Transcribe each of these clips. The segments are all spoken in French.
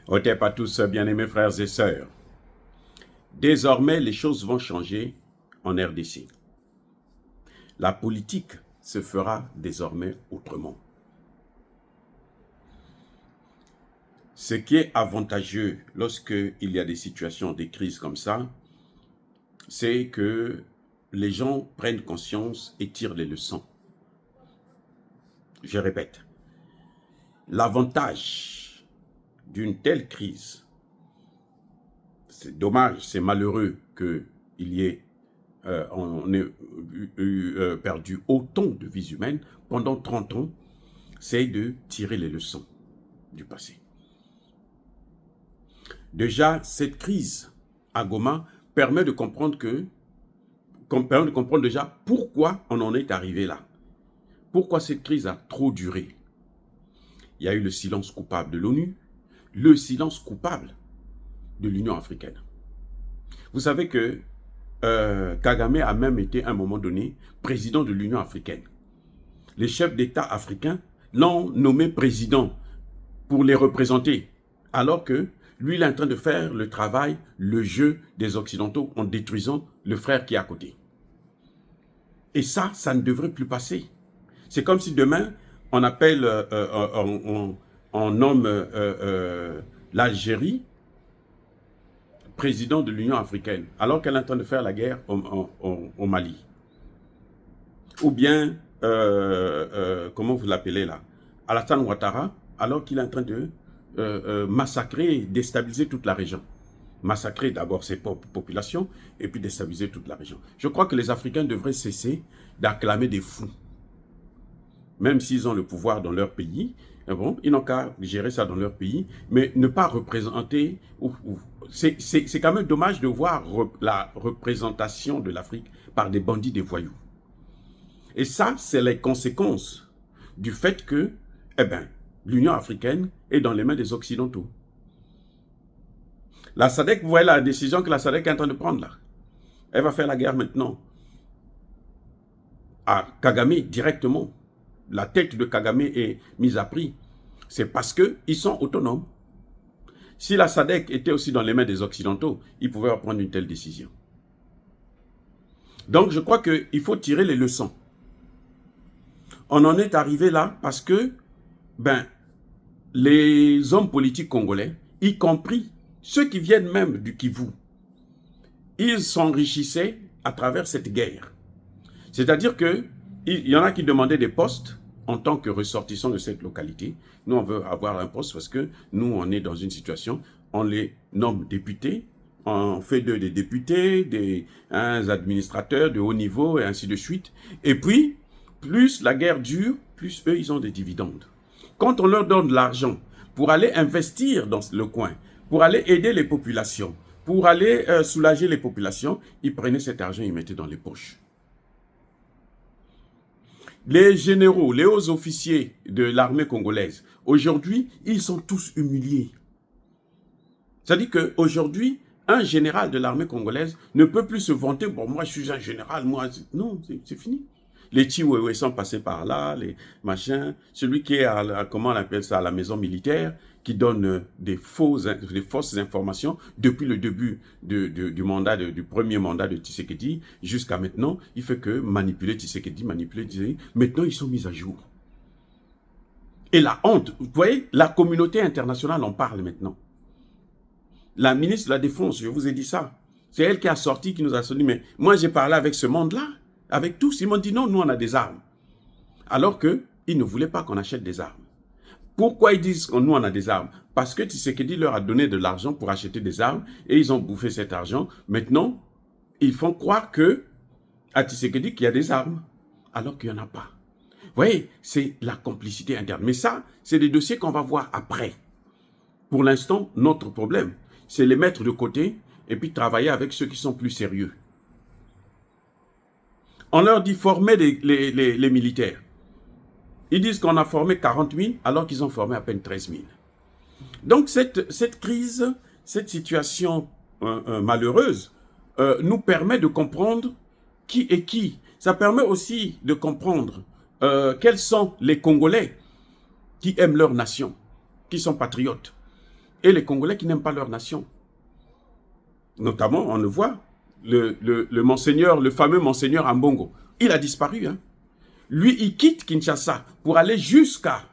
Otep à tous, bien-aimés frères et sœurs. Désormais, les choses vont changer en RDC. La politique se fera désormais autrement. Ce qui est avantageux lorsqu'il y a des situations, des crises comme ça, c'est que les gens prennent conscience et tirent les leçons. Je répète, l'avantage d'une telle crise, c'est dommage, c'est malheureux qu'il y ait on ait perdu autant de vies humaines pendant 30 ans, c'est de tirer les leçons du passé. Déjà, cette crise à Goma permet de comprendre déjà pourquoi on en est arrivé là. Pourquoi cette crise a trop duré. Il y a eu le silence coupable de l'ONU, le silence coupable de l'Union africaine. Vous savez que Kagame a même été à un moment donné président de l'Union africaine. Les chefs d'État africains l'ont nommé président pour les représenter, alors que lui, il est en train de faire le travail, le jeu des Occidentaux en détruisant le frère qui est à côté. Et ça ne devrait plus passer. C'est comme si demain, on appelle, on nomme l'Algérie président de l'Union africaine, alors qu'elle est en train de faire la guerre au Mali. Ou bien, comment vous l'appelez là, Alassane Ouattara, alors qu'il est en train de massacrer et déstabiliser toute la région. Massacrer d'abord ses populations et puis déstabiliser toute la région. Je crois que les Africains devraient cesser d'acclamer des fous. Même s'ils ont le pouvoir dans leur pays, bon, ils n'ont qu'à gérer ça dans leur pays, mais ne pas représenter... C'est quand même dommage de voir la représentation de l'Afrique par des bandits, des voyous. Et ça, c'est les conséquences du fait que, l'Union africaine est dans les mains des Occidentaux. La SADC, vous voyez la décision que la SADC est en train de prendre là. Elle va faire la guerre maintenant à Kagame directement. La tête de Kagame est mise à prix. C'est parce qu'ils sont autonomes. Si la SADC était aussi dans les mains des Occidentaux, ils pouvaient prendre une telle décision. Donc je crois qu'il faut tirer les leçons. On en est arrivé là parce que les hommes politiques congolais, y compris ceux qui viennent même du Kivu, ils s'enrichissaient à travers cette guerre. C'est-à-dire qu'il y en a qui demandaient des postes en tant que ressortissants de cette localité. Nous, on veut avoir un poste parce que nous, on est dans une situation, on les nomme députés, on fait d'eux des députés, des administrateurs de haut niveau et ainsi de suite. Et puis, plus la guerre dure, plus eux, ils ont des dividendes. Quand on leur donne de l'argent pour aller investir dans le coin, pour aller aider les populations, pour aller soulager les populations, ils prenaient cet argent et ils mettaient dans les poches. Les généraux, les hauts officiers de l'armée congolaise, aujourd'hui, ils sont tous humiliés. C'est-à-dire qu'aujourd'hui, un général de l'armée congolaise ne peut plus se vanter, bon, moi je suis un général, moi, non, c'est fini. Les Chiwewe sont passés par là, les machins, celui qui est à, comment on appelle ça, à la maison militaire, qui donne des fausses informations depuis le début du premier mandat de Tshisekedi jusqu'à maintenant. Il fait que manipuler Tshisekedi. Maintenant, ils sont mis à jour. Et la honte, vous voyez, la communauté internationale en parle maintenant. La ministre de la Défense, je vous ai dit ça, c'est elle qui a sorti, qui nous a dit, mais moi j'ai parlé avec ce monde-là, avec tous, ils m'ont dit non, nous on a des armes. Alors qu'ils ne voulaient pas qu'on achète des armes. Pourquoi ils disent que nous on a des armes? Parce que Tshisekedi leur a donné de l'argent pour acheter des armes et ils ont bouffé cet argent. Maintenant, ils font croire à Tshisekedi qu'il y a des armes, alors qu'il n'y en a pas. Vous voyez, c'est la complicité interne. Mais ça, c'est des dossiers qu'on va voir après. Pour l'instant, notre problème, c'est les mettre de côté et puis travailler avec ceux qui sont plus sérieux. On leur dit former les militaires. Ils disent qu'on a formé 40 000 alors qu'ils ont formé à peine 13 000. Donc cette crise, cette situation malheureuse nous permet de comprendre qui est qui. Ça permet aussi de comprendre quels sont les Congolais qui aiment leur nation, qui sont patriotes. et les Congolais qui n'aiment pas leur nation. Notamment, on le voit, le monseigneur, le fameux monseigneur Ambongo, il a disparu. Hein. Lui, il quitte Kinshasa pour aller jusqu'à,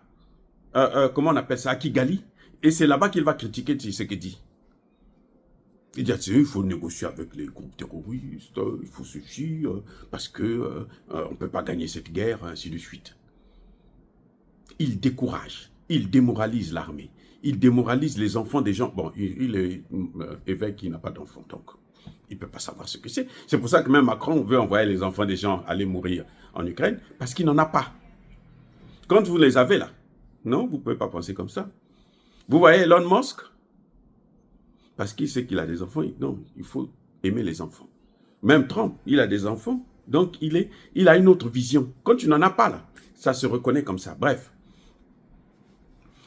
comment on appelle ça, à Kigali. Et c'est là-bas qu'il va critiquer Tshisekedi. Il dit, il faut négocier avec les groupes terroristes, il faut ceci, parce que on ne peut pas gagner cette guerre, ainsi de suite. Il décourage, il démoralise l'armée, il démoralise les enfants des gens. Bon, il est évêque, il n'a pas d'enfants, donc il ne peut pas savoir ce que c'est. C'est pour ça que même Macron veut envoyer les enfants des gens aller mourir en Ukraine, parce qu'il n'en a pas. Quand vous les avez là, non, vous ne pouvez pas penser comme ça. Vous voyez Elon Musk, parce qu'il sait qu'il a des enfants, non, il faut aimer les enfants. Même Trump, il a des enfants, donc il a une autre vision. Quand tu n'en as pas là, ça se reconnaît comme ça. Bref.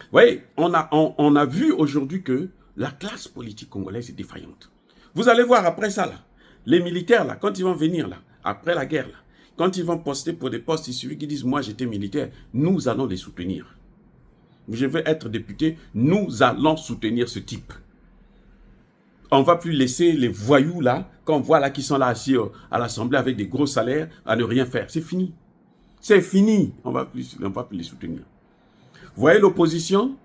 Vous voyez, on a vu aujourd'hui que la classe politique congolaise est défaillante. Vous allez voir après ça, là, les militaires, là, quand ils vont venir, là, après la guerre, là, quand ils vont poster pour des postes, celui qui disent « moi j'étais militaire », nous allons les soutenir. Je veux être député, nous allons soutenir ce type. On ne va plus laisser les voyous, là, qu'on voit là, qui sont là assis à l'Assemblée avec des gros salaires, à ne rien faire. C'est fini. C'est fini. On ne va plus les soutenir. Vous voyez l'opposition?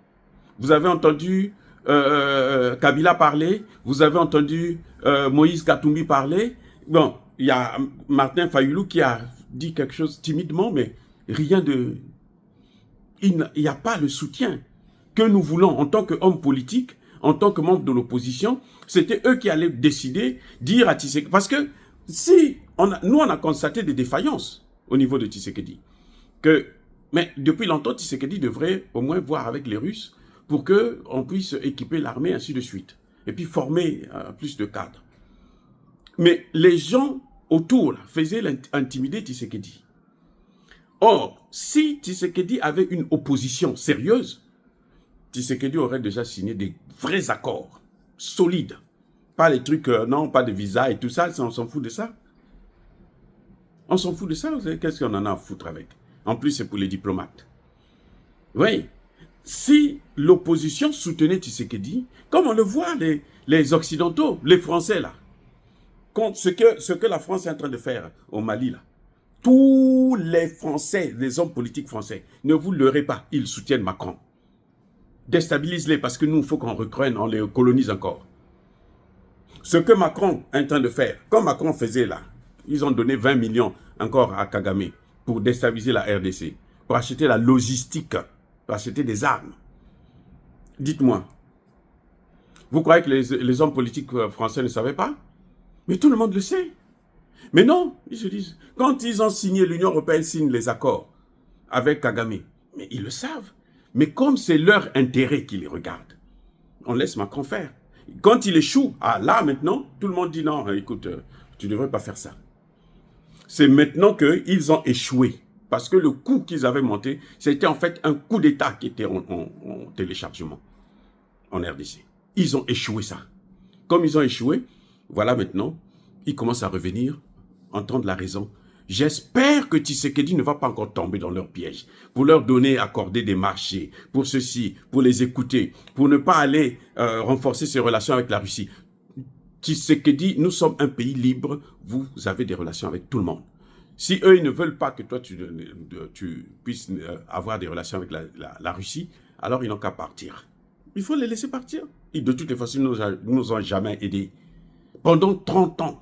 Vous avez entendu Kabila parler, vous avez entendu Moïse Katumbi parler. Bon, il y a Martin Fayulu qui a dit quelque chose timidement, mais rien de... Il n'y a pas le soutien que nous voulons en tant qu'hommes politiques, en tant que membres de l'opposition. C'était eux qui allaient décider, dire à Tshisekedi. Parce que si nous, on a constaté des défaillances au niveau de Tshisekedi. Mais depuis longtemps, Tshisekedi devrait au moins voir avec les Russes pour qu'on puisse équiper l'armée, ainsi de suite. Et puis former plus de cadres. Mais les gens autour là, faisaient intimider Tshisekedi. Or, si Tshisekedi avait une opposition sérieuse, Tshisekedi aurait déjà signé des vrais accords, solides. Pas les trucs, non, pas de visa et tout ça, on s'en fout de ça. On s'en fout de ça, qu'est-ce qu'on en a à foutre avec? En plus, c'est pour les diplomates. Oui, si l'opposition soutenait Tshisekedi, comme on le voit, les Occidentaux, les Français, là, contre ce que la France est en train de faire au Mali, là, tous les Français, les hommes politiques français, ne vous leurrez pas, ils soutiennent Macron. Déstabilise-les parce que nous, il faut qu'on reprenne, on les colonise encore. Ce que Macron est en train de faire, comme Macron faisait là, ils ont donné 20 millions encore à Kagame pour déstabiliser la RDC, pour acheter la logistique, pour acheter des armes. Dites-moi, vous croyez que les hommes politiques français ne savaient pas? Mais tout le monde le sait. Mais non, ils se disent, quand ils ont signé, l'Union européenne signe les accords avec Kagame, mais ils le savent. Mais comme c'est leur intérêt qui les regarde, on laisse Macron faire. Quand il échoue, là maintenant, tout le monde dit non, écoute, tu ne devrais pas faire ça. C'est maintenant qu'ils ont échoué. Parce que le coup qu'ils avaient monté, c'était en fait un coup d'État qui était en téléchargement en RDC. Ils ont échoué ça. Comme ils ont échoué, voilà maintenant, ils commencent à revenir, entendre la raison. J'espère que Tshisekedi ne va pas encore tomber dans leur piège, pour leur donner, accorder des marchés, pour ceci, pour les écouter, pour ne pas aller renforcer ses relations avec la Russie. Tshisekedi, nous sommes un pays libre, vous avez des relations avec tout le monde. Si eux, ils ne veulent pas que toi, tu puisses avoir des relations avec la Russie, alors ils n'ont qu'à partir. Il faut les laisser partir. Et de toutes les façons, ils ne nous ont jamais aidés. Pendant 30 ans,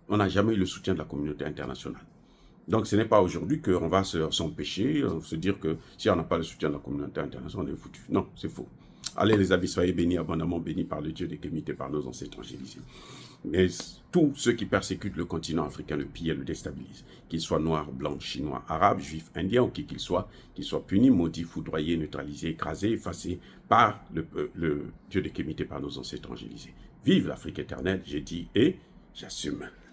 on n'a jamais eu le soutien de la communauté internationale. Donc ce n'est pas aujourd'hui qu'on va s'empêcher, se dire que si on n'a pas le soutien de la communauté internationale, on est foutu. Non, c'est faux. Allez les amis, soyez bénis, abondamment bénis par le Dieu des Kémites et par nos ancêtres angélisés. Mais tous ceux qui persécutent le continent africain le pillent et le déstabilisent, qu'ils soient noirs, blancs, chinois, arabes, juifs, indiens ou qui qu'ils soient punis, maudits, foudroyés, neutralisés, écrasés, effacés par le Dieu des Kémites et par nos ancêtres angélisés. Vive l'Afrique éternelle, j'ai dit et j'assume.